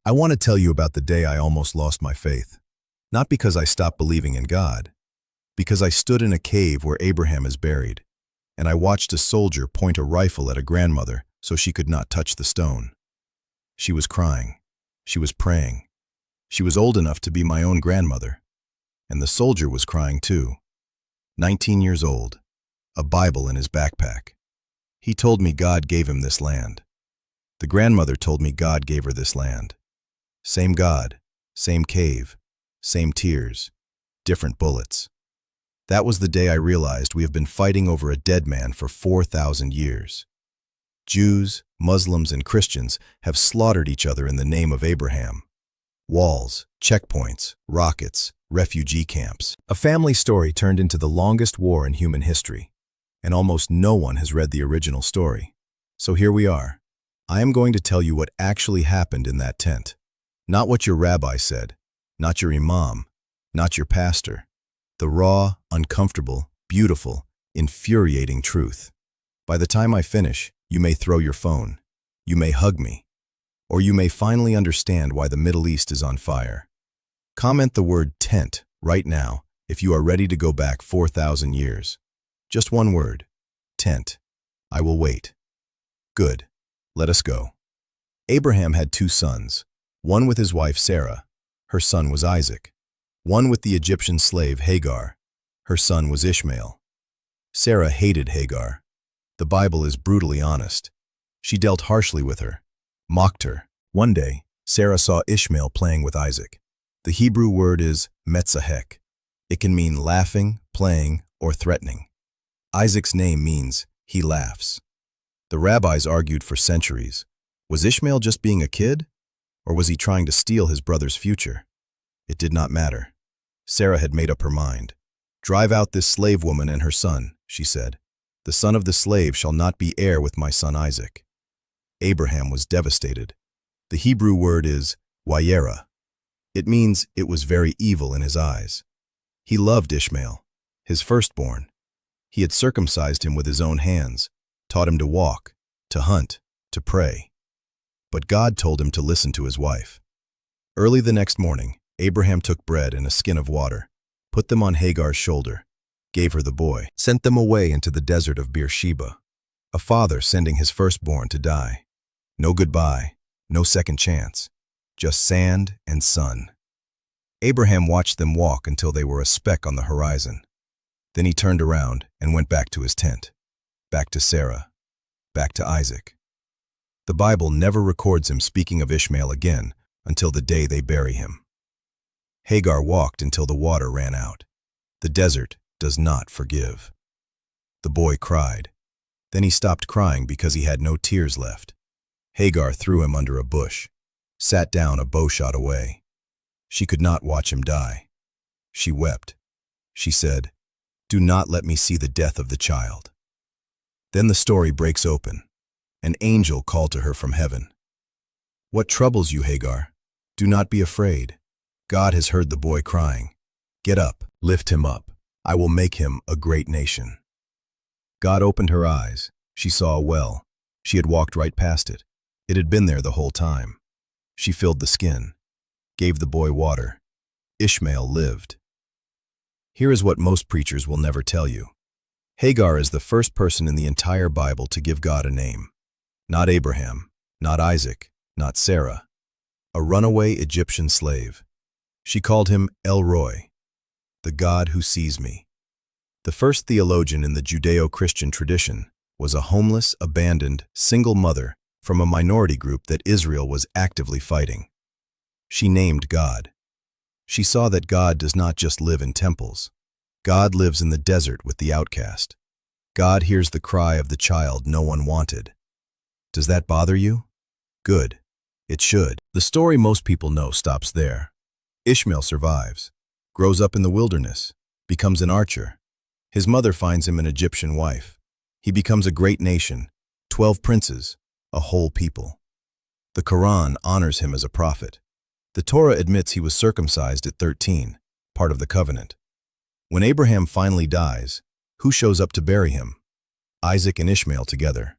I want to tell you about the day I almost lost my faith. Not because I stopped believing in God, because I stood in a cave where Abraham is buried, and I watched a soldier point a rifle at a grandmother so she could not touch the stone. She was crying. She was praying. She was old enough to be my own grandmother. And the soldier was crying too. 19 years old, a Bible in his backpack. He told me God gave him this land. The grandmother told me God gave her this land. Same God, same cave, same tears, different bullets. That was the day I realized we have been fighting over a dead man for 4,000 years. Jews, Muslims, and Christians have slaughtered each other in the name of Abraham. Walls, checkpoints, rockets, refugee camps. A family story turned into the longest war in human history, and almost no one has read the original story. So here we are. I am going to tell you what actually happened in that tent. Not what your rabbi said, not your imam, not your pastor. The raw, uncomfortable, beautiful, infuriating truth. By the time I finish, you may throw your phone, you may hug me, or you may finally understand why the Middle East is on fire. Comment the word tent right now if you are ready to go back 4,000 years. Just one word, tent. I will wait. Good. Let us go. Abraham had 2 sons, one with his wife Sarah. Her son was Isaac. One with the Egyptian slave Hagar. Her son was Ishmael. Sarah hated Hagar. The Bible is brutally honest. She dealt harshly with her, mocked her. One day, Sarah saw Ishmael playing with Isaac. The Hebrew word is metzahek. It can mean laughing, playing, or threatening. Isaac's name means he laughs. The rabbis argued for centuries. Was Ishmael just being a kid? Or was he trying to steal his brother's future? It did not matter. Sarah had made up her mind. Drive out this slave woman and her son, she said. The son of the slave shall not be heir with my son Isaac. Abraham was devastated. The Hebrew word is wayera. It means it was very evil in his eyes. He loved Ishmael, his firstborn. He had circumcised him with his own hands, taught him to walk, to hunt, to pray. But God told him to listen to his wife. Early the next morning, Abraham took bread and a skin of water, put them on Hagar's shoulder, gave her the boy, sent them away into the desert of Beersheba, a father sending his firstborn to die. No goodbye, no second chance, just sand and sun. Abraham watched them walk until they were a speck on the horizon. Then he turned around and went back to his tent, back to Sarah, back to Isaac. The Bible never records him speaking of Ishmael again until the day they bury him. Hagar walked until the water ran out. The desert does not forgive. The boy cried. Then he stopped crying because he had no tears left. Hagar threw him under a bush, sat down a bowshot away. She could not watch him die. She wept. She said, "Do not let me see the death of the child." Then the story breaks open. An angel called to her from heaven. "What troubles you, Hagar? Do not be afraid. God has heard the boy crying. Get up, lift him up. I will make him a great nation." God opened her eyes. She saw a well. She had walked right past it. It had been there the whole time. She filled the skin, gave the boy water. Ishmael lived. Here is what most preachers will never tell you. Hagar is the first person in the entire Bible to give God a name. Not Abraham, not Isaac, not Sarah. A runaway Egyptian slave. She called him El Roi, the God who sees me. The first theologian in the Judeo-Christian tradition was a homeless, abandoned, single mother from a minority group that Israel was actively fighting. She named God. She saw that God does not just live in temples. God lives in the desert with the outcast. God hears the cry of the child no one wanted. Does that bother you? Good. It should. The story most people know stops there. Ishmael survives, grows up in the wilderness, becomes an archer. His mother finds him an Egyptian wife. He becomes a great nation, 12 princes, a whole people. The Quran honors him as a prophet. The Torah admits he was circumcised at 13, part of the covenant. When Abraham finally dies, who shows up to bury him? Isaac and Ishmael together.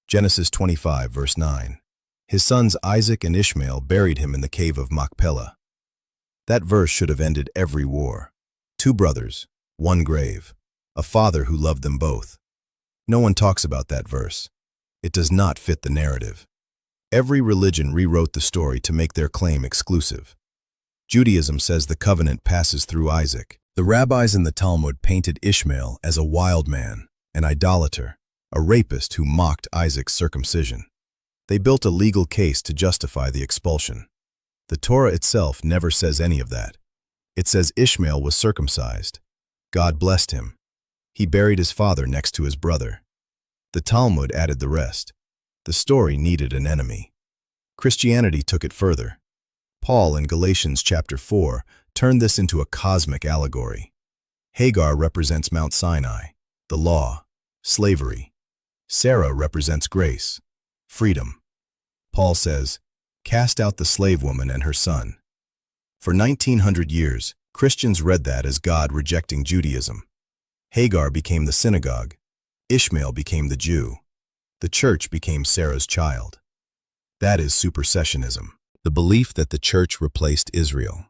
Genesis 25, verse 9. His sons Isaac and Ishmael buried him in the cave of Machpelah. That verse should have ended every war. Two brothers, one grave, a father who loved them both. No one talks about that verse. It does not fit the narrative. Every religion rewrote the story to make their claim exclusive. Judaism says the covenant passes through Isaac. The rabbis in the Talmud painted Ishmael as a wild man, an idolater, a rapist who mocked Isaac's circumcision. They built a legal case to justify the expulsion. The Torah itself never says any of that. It says Ishmael was circumcised. God blessed him. He buried his father next to his brother. The Talmud added the rest. The story needed an enemy. Christianity took it further. Paul in Galatians chapter 4 turned this into a cosmic allegory. Hagar represents Mount Sinai, the law, slavery. Sarah represents grace, freedom. Paul says, "Cast out the slave woman and her son." For 1900 years, Christians read that as God rejecting Judaism. Hagar became the synagogue. Ishmael became the Jew. The church became Sarah's child. That is supersessionism, the belief that the church replaced Israel.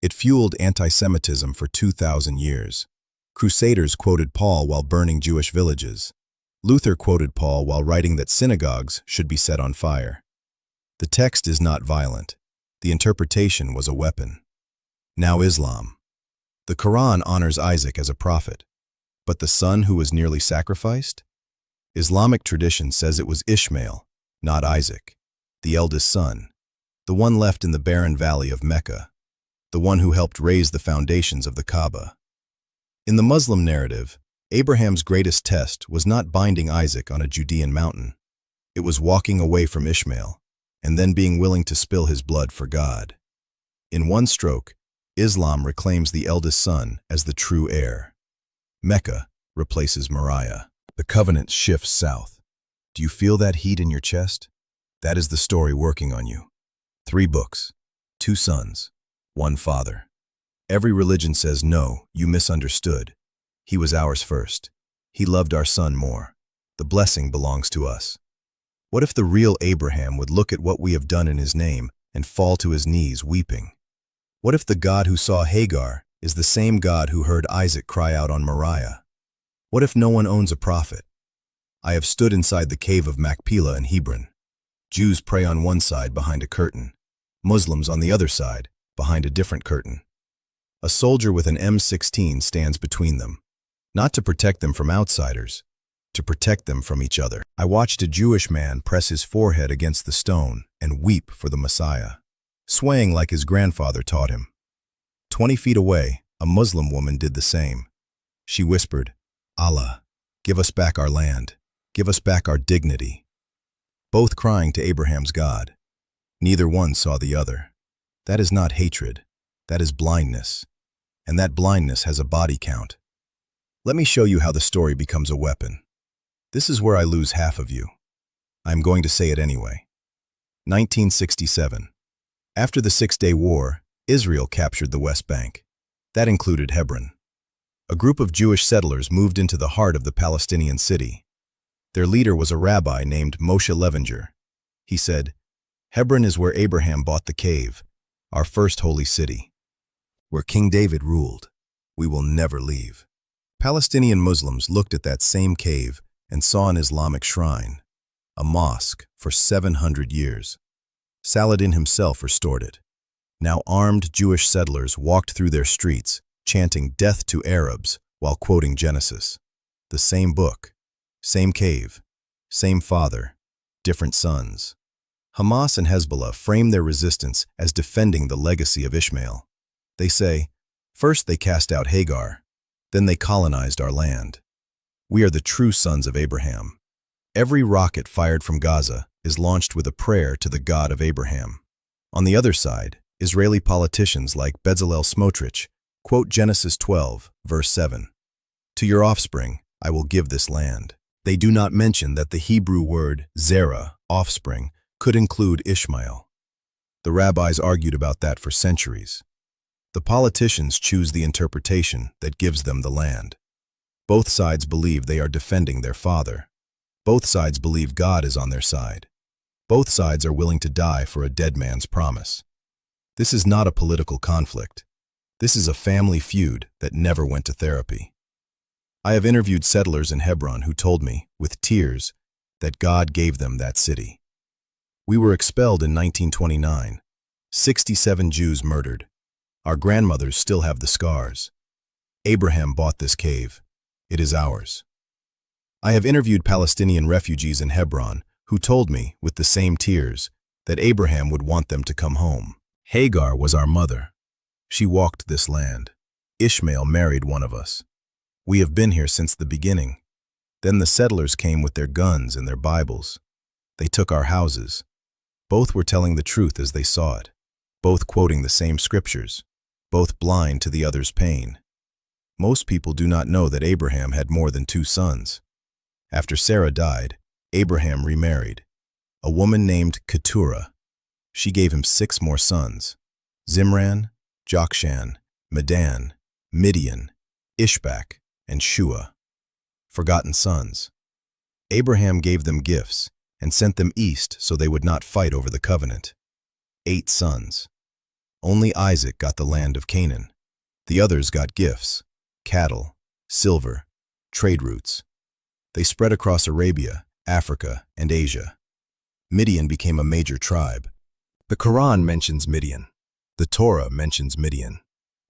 It fueled anti-Semitism for 2,000 years. Crusaders quoted Paul while burning Jewish villages. Luther quoted Paul while writing that synagogues should be set on fire. The text is not violent. The interpretation was a weapon. Now Islam. The Quran honors Isaac as a prophet. But the son who was nearly sacrificed? Islamic tradition says it was Ishmael, not Isaac, the eldest son, the one left in the barren valley of Mecca, the one who helped raise the foundations of the Kaaba. In the Muslim narrative, Abraham's greatest test was not binding Isaac on a Judean mountain. It was walking away from Ishmael, and then being willing to spill his blood for God. In one stroke, Islam reclaims the eldest son as the true heir. Mecca replaces Moriah. The covenant shifts south. Do you feel that heat in your chest? That is the story working on you. 3 books, 2 sons, 1 father. Every religion says, no, you misunderstood. He was ours first. He loved our son more. The blessing belongs to us. What if the real Abraham would look at what we have done in his name and fall to his knees weeping? What if the God who saw Hagar is the same God who heard Isaac cry out on Moriah? What if no one owns a prophet? I have stood inside the cave of Machpelah in Hebron. Jews pray on one side behind a curtain, Muslims on the other side behind a different curtain. A soldier with an M16 stands between them, not to protect them from outsiders, to protect them from each other. I watched a Jewish man press his forehead against the stone and weep for the Messiah, swaying like his grandfather taught him. 20 feet away, a Muslim woman did the same. She whispered, "Allah, give us back our land, give us back our dignity." Both crying to Abraham's God. Neither one saw the other. That is not hatred, that is blindness. And that blindness has a body count. Let me show you how the story becomes a weapon. This is where I lose half of you. I am going to say it anyway. 1967. After the 6-Day War, Israel captured the West Bank. That included Hebron. A group of Jewish settlers moved into the heart of the Palestinian city. Their leader was a rabbi named Moshe Levinger. He said, "Hebron is where Abraham bought the cave, our first holy city. Where King David ruled. We will never leave." Palestinian Muslims looked at that same cave and saw an Islamic shrine, a mosque for 700 years. Saladin himself restored it. Now armed Jewish settlers walked through their streets, chanting death to Arabs while quoting Genesis. The same book, same cave, same father, different sons. Hamas and Hezbollah frame their resistance as defending the legacy of Ishmael. They say, first they cast out Hagar, then they colonized our land. We are the true sons of Abraham. Every rocket fired from Gaza is launched with a prayer to the God of Abraham. On the other side, Israeli politicians like Bezalel Smotrich quote Genesis 12, verse 7. "To your offspring I will give this land." They do not mention that the Hebrew word zerah, offspring, could include Ishmael. The rabbis argued about that for centuries. The politicians choose the interpretation that gives them the land. Both sides believe they are defending their father. Both sides believe God is on their side. Both sides are willing to die for a dead man's promise. This is not a political conflict. This is a family feud that never went to therapy. I have interviewed settlers in Hebron who told me, with tears, that God gave them that city. We were expelled in 1929. 67 Jews murdered. Our grandmothers still have the scars. Abraham bought this cave. It is ours. I have interviewed Palestinian refugees in Hebron who told me, with the same tears, that Abraham would want them to come home. Hagar was our mother. She walked this land. Ishmael married one of us. We have been here since the beginning. Then the settlers came with their guns and their Bibles. They took our houses. Both were telling the truth as they saw it, both quoting the same scriptures, both blind to the other's pain. Most people do not know that Abraham had more than 2 sons. After Sarah died, Abraham remarried a woman named Keturah. She gave him 6 more sons: Zimran, Jokshan, Medan, Midian, Ishbak, and Shua. Forgotten sons. Abraham gave them gifts and sent them east so they would not fight over the covenant. 8 sons. Only Isaac got the land of Canaan. The others got gifts: cattle, silver, trade routes. They spread across Arabia, Africa, and Asia. Midian became a major tribe. The Quran mentions Midian. The Torah mentions Midian.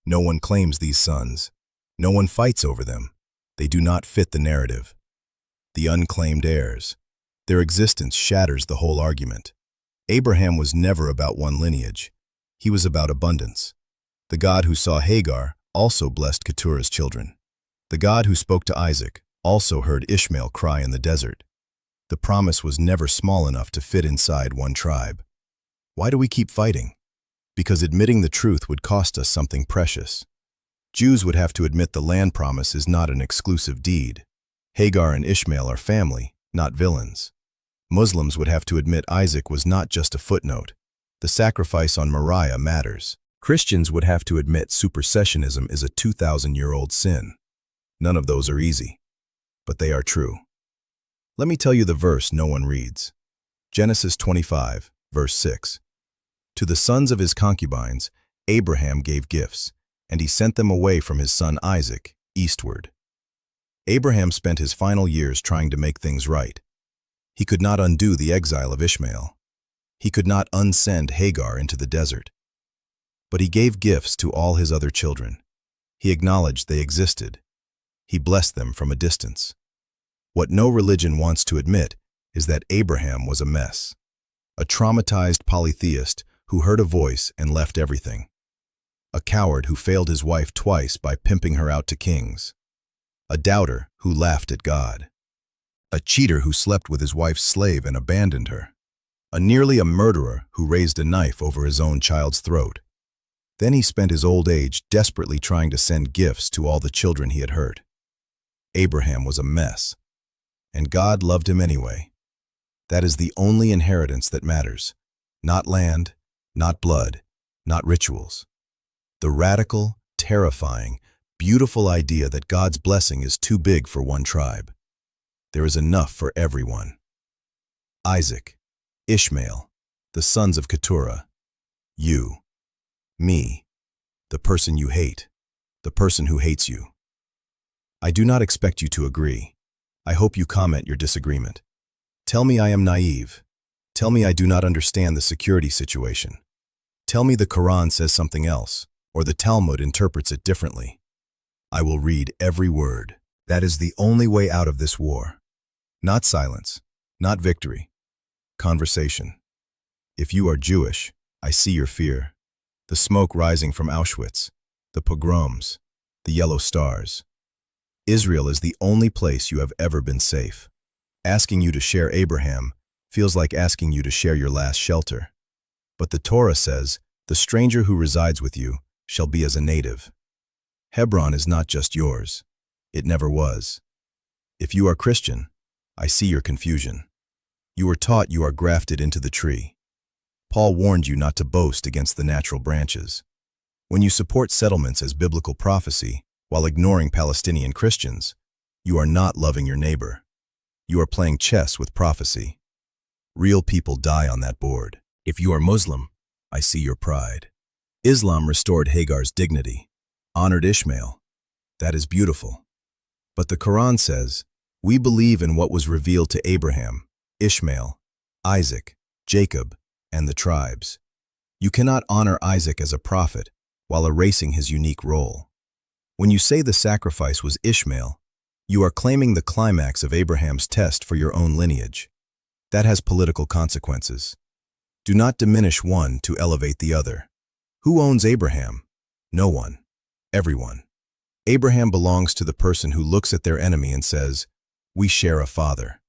No one claims these sons. No one fights over them. They do not fit the narrative. The unclaimed heirs. Their existence shatters the whole argument. Abraham was never about one lineage. He was about abundance. The God who saw Hagar also blessed Keturah's children. The God who spoke to Isaac also heard Ishmael cry in the desert. The promise was never small enough to fit inside one tribe. Why do we keep fighting? Because admitting the truth would cost us something precious. Jews would have to admit the land promise is not an exclusive deed. Hagar and Ishmael are family, not villains. Muslims would have to admit Isaac was not just a footnote. The sacrifice on Moriah matters. Christians would have to admit supersessionism is a 2,000-year-old sin. None of those are easy, but they are true. Let me tell you the verse no one reads. Genesis 25, verse 6. To the sons of his concubines, Abraham gave gifts, and he sent them away from his son Isaac, eastward. Abraham spent his final years trying to make things right. He could not undo the exile of Ishmael. He could not unsend Hagar into the desert. But he gave gifts to all his other children. He acknowledged they existed. He blessed them from a distance. What no religion wants to admit is that Abraham was a mess. A traumatized polytheist who heard a voice and left everything. A coward who failed his wife twice by pimping her out to kings. A doubter who laughed at God. A cheater who slept with his wife's slave and abandoned her. Nearly a murderer who raised a knife over his own child's throat. Then he spent his old age desperately trying to send gifts to all the children he had hurt. Abraham was a mess, and God loved him anyway. That is the only inheritance that matters. Not land, not blood, not rituals. The radical, terrifying, beautiful idea that God's blessing is too big for one tribe. There is enough for everyone. Isaac, Ishmael, the sons of Keturah, you, me, the person you hate, the person who hates you. I do not expect you to agree. I hope you comment your disagreement. Tell me I am naive. Tell me I do not understand the security situation. Tell me the Quran says something else, or the Talmud interprets it differently. I will read every word. That is the only way out of this war. Not silence, not victory. Conversation. If you are Jewish, I see your fear. The smoke rising from Auschwitz, the pogroms, the yellow stars. Israel is the only place you have ever been safe. Asking you to share Abraham feels like asking you to share your last shelter. But the Torah says, the stranger who resides with you shall be as a native. Hebron is not just yours. It never was. If you are Christian, I see your confusion. You were taught you are grafted into the tree. Paul warned you not to boast against the natural branches. When you support settlements as biblical prophecy while ignoring Palestinian Christians, you are not loving your neighbor. You are playing chess with prophecy. Real people die on that board. If you are Muslim, I see your pride. Islam restored Hagar's dignity, honored Ishmael. That is beautiful. But the Quran says, we believe in what was revealed to Abraham, Ishmael, Isaac, Jacob, and the tribes. You cannot honor Isaac as a prophet while erasing his unique role. When you say the sacrifice was Ishmael, you are claiming the climax of Abraham's test for your own lineage. That has political consequences. Do not diminish one to elevate the other. Who owns Abraham? No one. Everyone. Abraham belongs to the person who looks at their enemy and says, we share a father.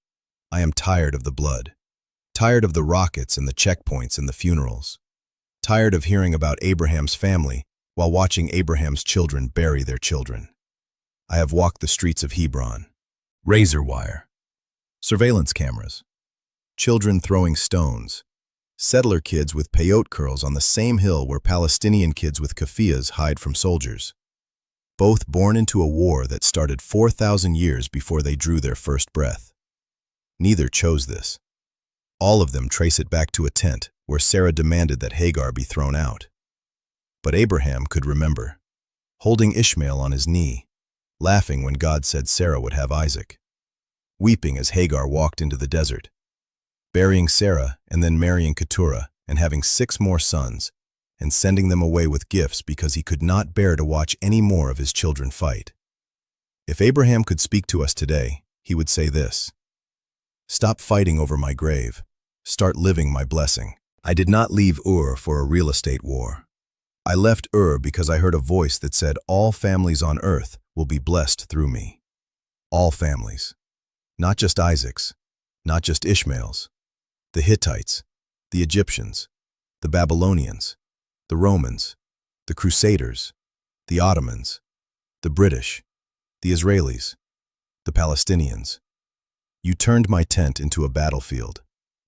I am tired of the blood. Tired of the rockets and the checkpoints and the funerals. Tired of hearing about Abraham's family while watching Abraham's children bury their children. I have walked the streets of Hebron. Razor wire. Surveillance cameras. Children throwing stones. Settler kids with peyote curls on the same hill where Palestinian kids with keffiyehs hide from soldiers. Both born into a war that started 4,000 years before they drew their first breath. Neither chose this. All of them trace it back to a tent where Sarah demanded that Hagar be thrown out. But Abraham could remember, holding Ishmael on his knee, laughing when God said Sarah would have Isaac, weeping as Hagar walked into the desert, burying Sarah and then marrying Keturah and having 6 more sons, and sending them away with gifts because he could not bear to watch any more of his children fight. If Abraham could speak to us today, he would say this: stop fighting over my grave. Start living my blessing. I did not leave Ur for a real estate war. I left Ur because I heard a voice that said all families on earth will be blessed through me. All families. Not just Isaac's, not just Ishmael's. The Hittites, the Egyptians, the Babylonians, the Romans, the Crusaders, the Ottomans, the British, the Israelis, the Palestinians. You turned my tent into a battlefield,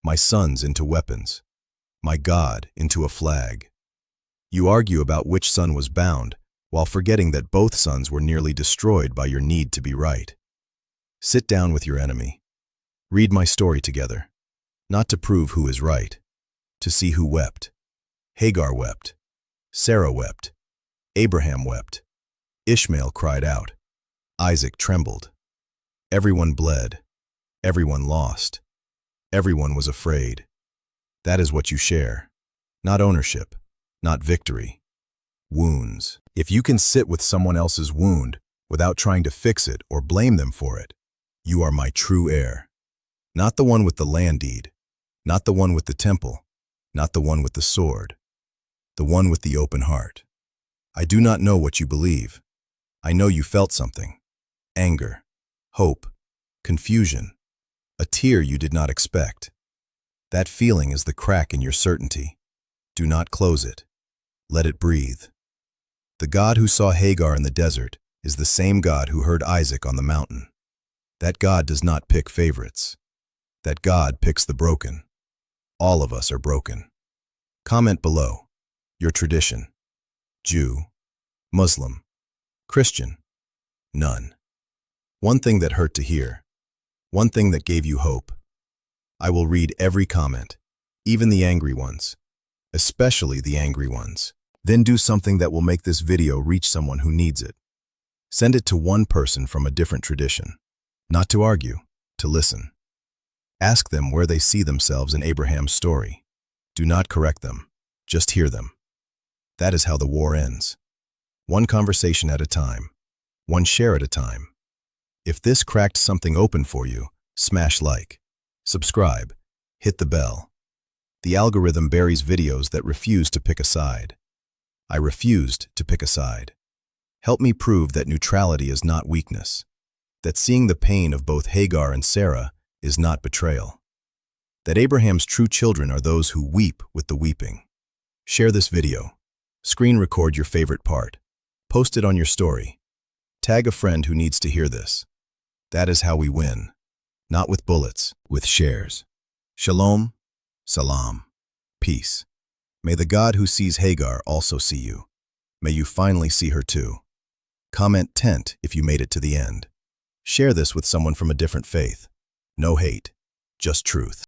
my sons into weapons, my God into a flag. You argue about which son was bound, while forgetting that both sons were nearly destroyed by your need to be right. Sit down with your enemy. Read my story together, not to prove who is right, to see who wept. Hagar wept. Sarah wept. Abraham wept. Ishmael cried out. Isaac trembled. Everyone bled. Everyone lost. Everyone was afraid. That is what you share. Not ownership, not victory. Wounds. If you can sit with someone else's wound without trying to fix it or blame them for it, you are my true heir. Not the one with the land deed, not the one with the temple, not the one with the sword, the one with the open heart. I do not know what you believe. I know you felt something. Anger, hope, confusion, a tear you did not expect. That feeling is the crack in your certainty. Do not close it. Let it breathe. The God who saw Hagar in the desert is the same God who heard Isaac on the mountain. That God does not pick favorites. That God picks the broken. All of us are broken. Comment below. Your tradition. Jew, Muslim, Christian, none. One thing that hurt to hear. One thing that gave you hope. I will read every comment, even the angry ones, especially the angry ones. Then do something that will make this video reach someone who needs it. Send it to one person from a different tradition. Not to argue, to listen. Ask them where they see themselves in Abraham's story. Do not correct them, just hear them. That is how the war ends. One conversation at a time, one share at a time. If this cracked something open for you, smash like, subscribe, hit the bell. The algorithm buries videos that refuse to pick a side. I refused to pick a side. Help me prove that neutrality is not weakness, that seeing the pain of both Hagar and Sarah is not betrayal, that Abraham's true children are those who weep with the weeping. Share this video. Screen record your favorite part. Post it on your story. Tag a friend who needs to hear this. That is how we win. Not with bullets, with shares. Shalom, salam, peace. May the God who sees Hagar also see you. May you finally see her too. Comment tent if you made it to the end. Share this with someone from a different faith. No hate, just truth.